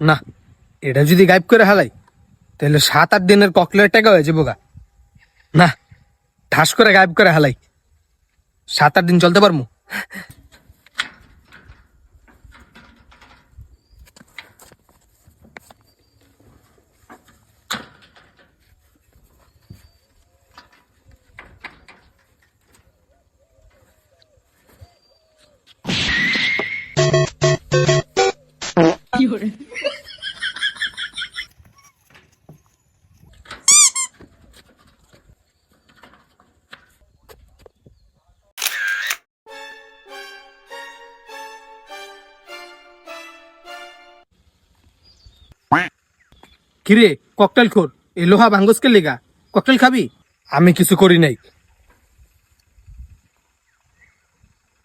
না, এটা যদি গায়েব করে হালাই তাহলে 7-8 দিনের ককলের টাকা হয়ে যাবো গা। না, ঠাস করে গায়েব করে হালাই, 7-8 দিন চলতে পারবো। কিরে ককটেল খোর, এই লোহা ভাঙ্গসকে লেগা ককটেল খাবি? আমি কিছু করি নাই।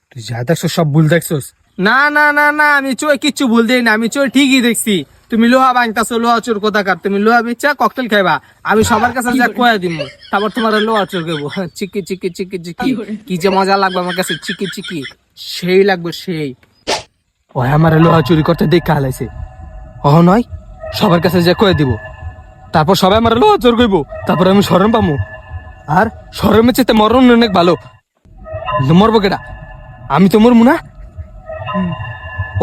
তুই যা দেখছো সব ভুল দেখছোস। না না না না, আমি চোর কিচ্ছু ভুল দেই না, আমি চোর ঠিকই দেখছি। তুমি লোহা ভাঙতাছো, লোহা চোর কোথাকার, তুমি লোহা বেচা ককটেল খাইবা, আমি সবার কাছে যা কয়া দিব, তারপর তোমার লোহা চোর খাইবো। চিকি চিকি চিকি চিকি, কি যে মজা লাগবে আমার কাছে, চিকি চিকি সেই লাগবে সেই। ওই আমার লোহা চুরি করতে দেখা হালাইছে, অহ নয় সবার কাছে যা কয়ে দিব, তারপর সবাই আমার লোহা চোর কইবো, তারপর আমি শরম পামু। আর শরমের চেয়ে মরণ অনেক ভালো। মরবো কেডা? আমি তো মরবো না,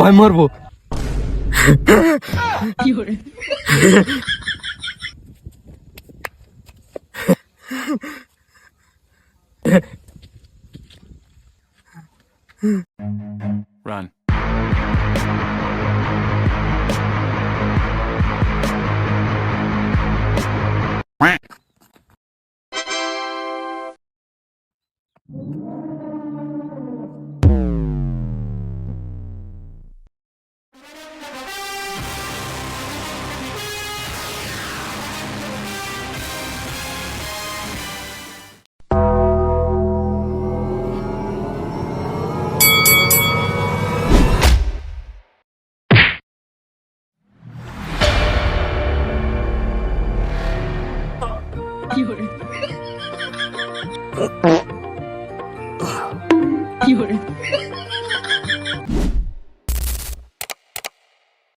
ওই মরবো। Run. কি